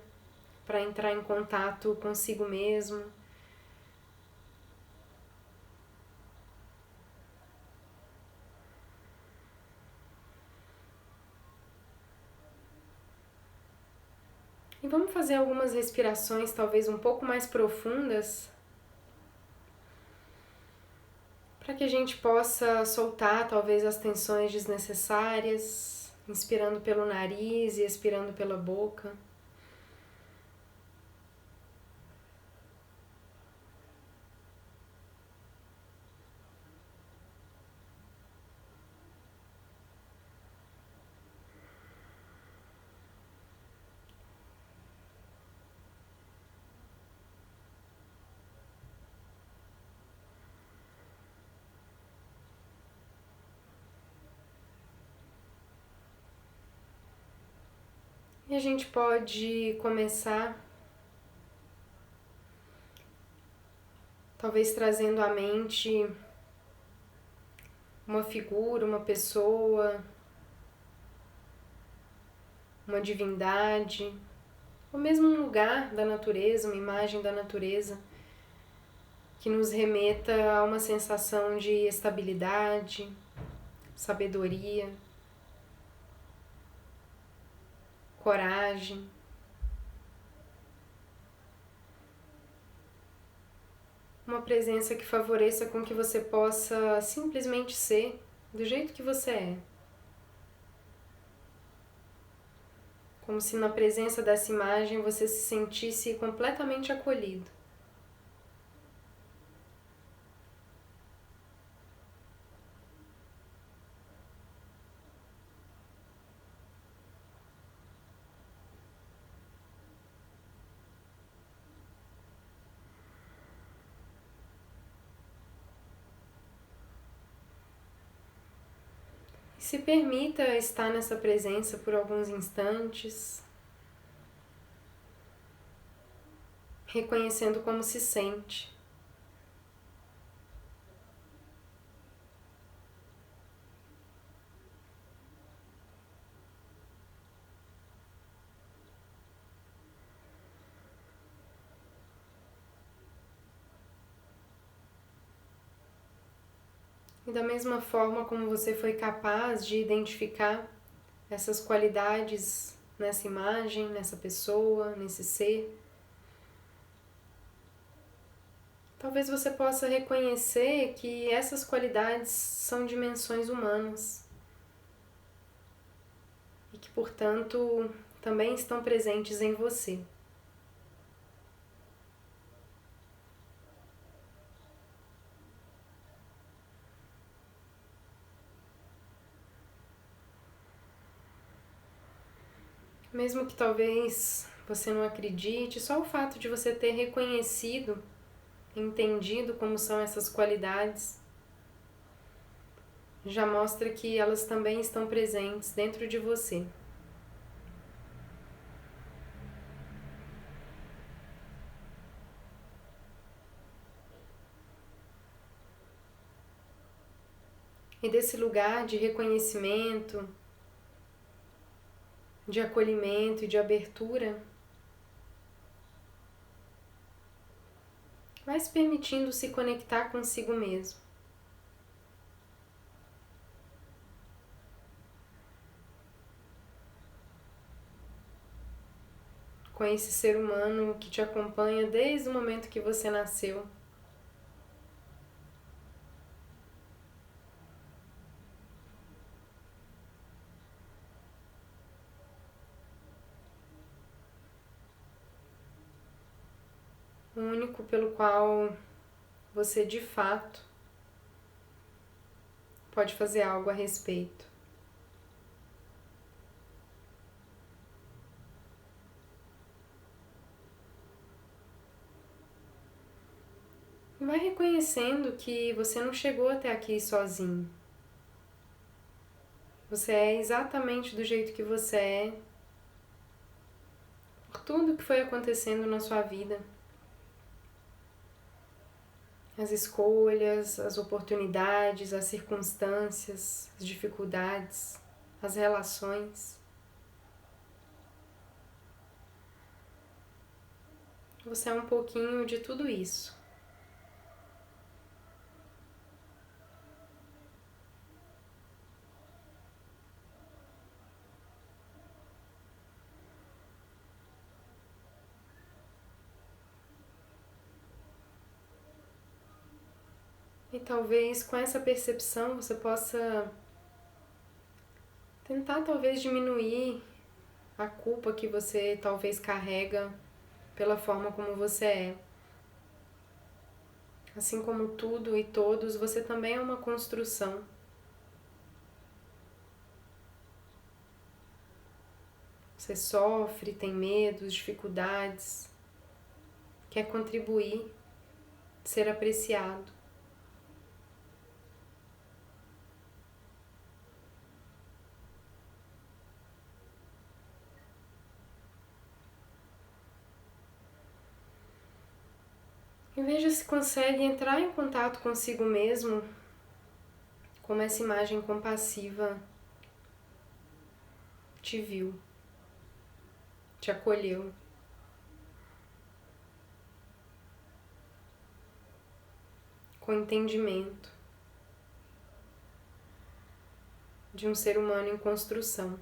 para entrar em contato consigo mesmo. E vamos fazer algumas respirações talvez um pouco mais profundas para que a gente possa soltar talvez as tensões desnecessárias, inspirando pelo nariz e expirando pela boca. E a gente pode começar talvez trazendo à mente uma figura, uma pessoa, uma divindade, ou mesmo um lugar da natureza, uma imagem da natureza que nos remeta a uma sensação de estabilidade, sabedoria, coragem. Uma presença que favoreça com que você possa simplesmente ser do jeito que você é. Como se na presença dessa imagem você se sentisse completamente acolhido. Se permita estar nessa presença por alguns instantes, reconhecendo como se sente. E da mesma forma como você foi capaz de identificar essas qualidades nessa imagem, nessa pessoa, nesse ser, talvez você possa reconhecer que essas qualidades são dimensões humanas e que, portanto, também estão presentes em você. Mesmo que talvez você não acredite, só o fato de você ter reconhecido, entendido como são essas qualidades, já mostra que elas também estão presentes dentro de você. E desse lugar de reconhecimento, de acolhimento e de abertura, vai se permitindo se conectar consigo mesmo. Com esse ser humano que te acompanha desde o momento que você nasceu. O único pelo qual você de fato pode fazer algo a respeito. E vai reconhecendo que você não chegou até aqui sozinho. Você é exatamente do jeito que você é, por tudo que foi acontecendo na sua vida. As escolhas, as oportunidades, as circunstâncias, as dificuldades, as relações. Você é um pouquinho de tudo isso. E talvez com essa percepção você possa tentar talvez diminuir a culpa que você talvez carrega pela forma como você é. Assim como tudo e todos, você também é uma construção. Você sofre, tem medos, dificuldades, quer contribuir, ser apreciado. E veja se consegue entrar em contato consigo mesmo, como essa imagem compassiva te viu, te acolheu. Com entendimento de um ser humano em construção.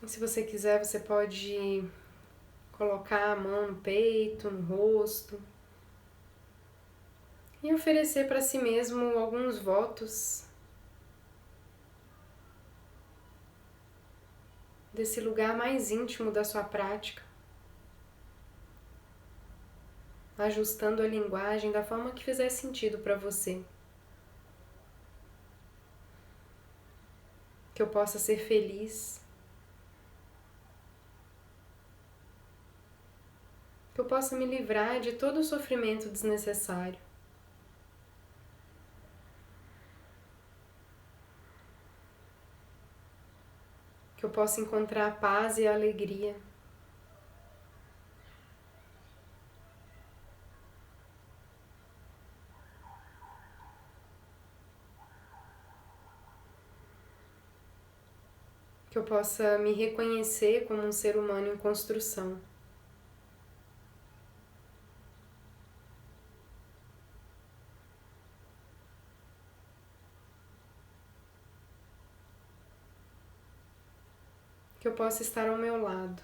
E se você quiser, você pode colocar a mão no peito, no rosto e oferecer para si mesmo alguns votos desse lugar mais íntimo da sua prática, ajustando a linguagem da forma que fizer sentido para você. Que eu possa ser feliz, que eu possa me livrar de todo o sofrimento desnecessário. Que eu possa encontrar a paz e a alegria. Que eu possa me reconhecer como um ser humano em construção. Que que eu possa estar ao meu lado.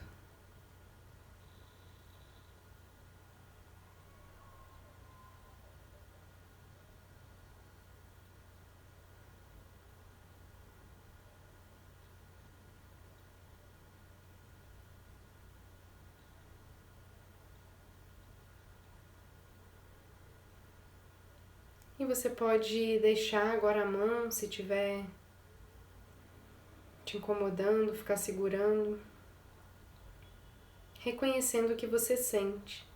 E você pode deixar agora a mão, se tiver te incomodando, ficar segurando, reconhecendo o que você sente.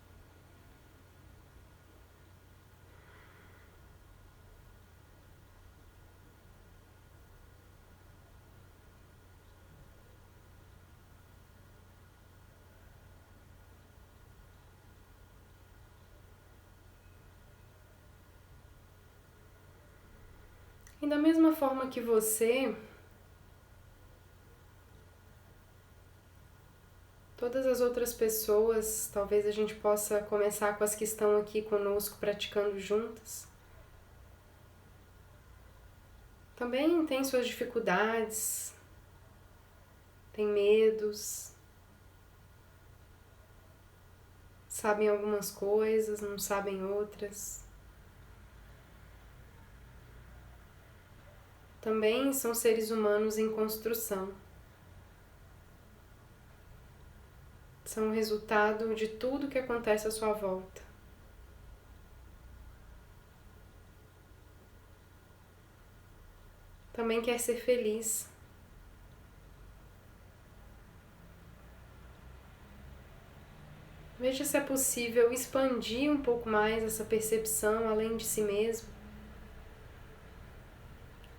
E da mesma forma que você, todas as outras pessoas, talvez a gente possa começar com as que estão aqui conosco praticando juntas, também tem suas dificuldades, tem medos, sabem algumas coisas, não sabem outras. Também são seres humanos em construção. São o resultado de tudo que acontece à sua volta. Também quer ser feliz. Veja se é possível expandir um pouco mais essa percepção além de si mesmo,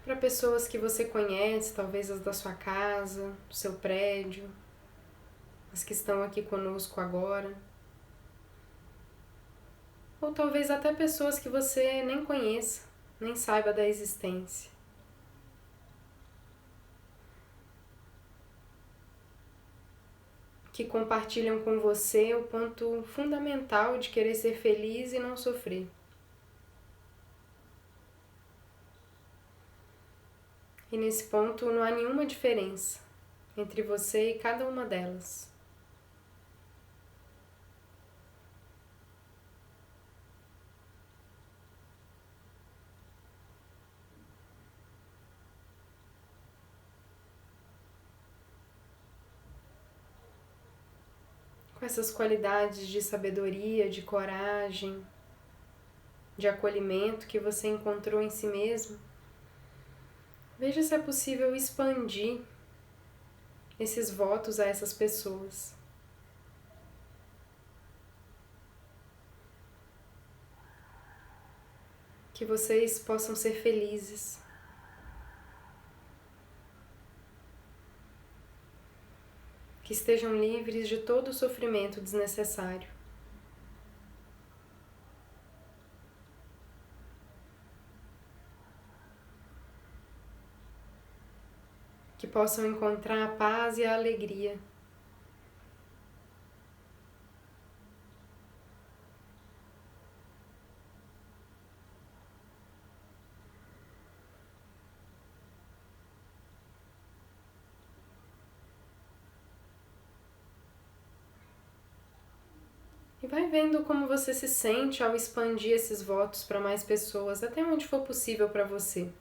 para pessoas que você conhece, talvez as da sua casa, do seu prédio, as que estão aqui conosco agora, ou talvez até pessoas que você nem conheça, nem saiba da existência. Que compartilham com você o ponto fundamental de querer ser feliz e não sofrer. E nesse ponto não há nenhuma diferença entre você e cada uma delas. Com essas qualidades de sabedoria, de coragem, de acolhimento que você encontrou em si mesmo, veja se é possível expandir esses votos a essas pessoas. Que vocês possam ser felizes. Que estejam livres de todo o sofrimento desnecessário. Que possam encontrar a paz e a alegria. E vai vendo como você se sente ao expandir esses votos para mais pessoas, até onde for possível para você.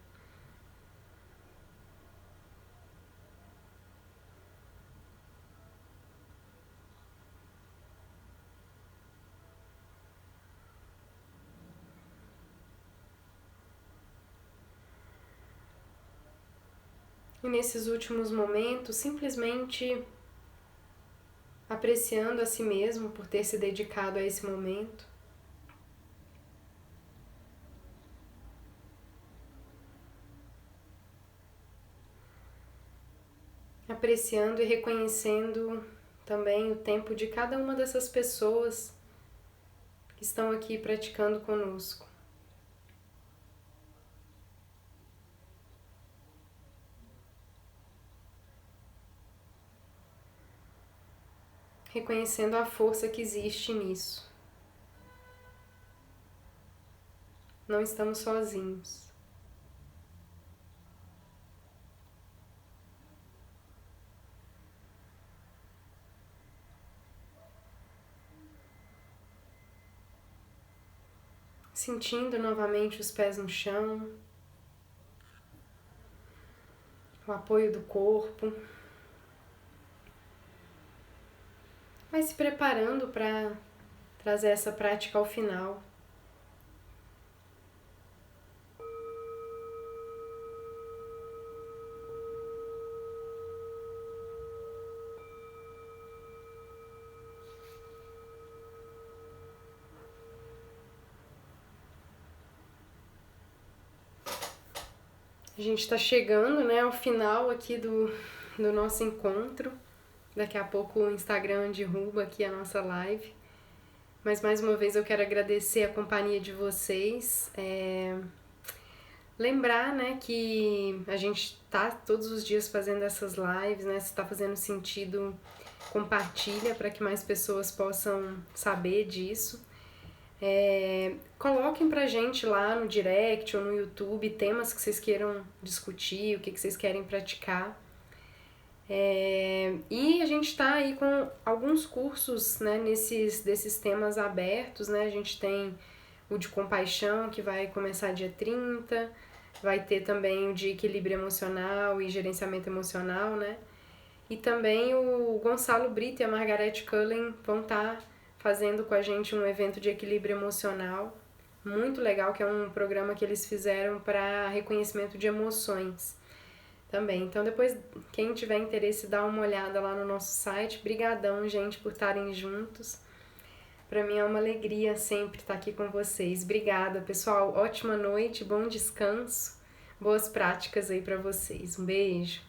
E nesses últimos momentos, simplesmente apreciando a si mesmo por ter se dedicado a esse momento. Apreciando e reconhecendo também o tempo de cada uma dessas pessoas que estão aqui praticando conosco. Reconhecendo a força que existe nisso. Não estamos sozinhos. Sentindo novamente os pés no chão, o apoio do corpo. Vai se preparando para trazer essa prática ao final. A gente está chegando, né, ao final aqui do nosso encontro. Daqui a pouco o Instagram derruba aqui a nossa live. Mas mais uma vez eu quero agradecer a companhia de vocês. Lembrar, né, que a gente tá todos os dias fazendo essas lives, né? Se tá fazendo sentido, compartilha para que mais pessoas possam saber disso. Coloquem pra gente lá no direct ou no YouTube temas que vocês queiram discutir, o que vocês querem praticar. E a gente tá aí com alguns cursos, né, desses temas abertos, né? A gente tem o de compaixão, que vai começar dia 30, vai ter também o de equilíbrio emocional e gerenciamento emocional, né? E também o Gonçalo Brito e a Margarete Cullen vão estar fazendo com a gente um evento de equilíbrio emocional muito legal, que é um programa que eles fizeram para reconhecimento de emoções também. Então depois, quem tiver interesse, dá uma olhada lá no nosso site. Brigadão, gente, por estarem juntos. Para mim é uma alegria sempre estar aqui com vocês. Obrigada, pessoal. Ótima noite, bom descanso, boas práticas aí para vocês. Um beijo.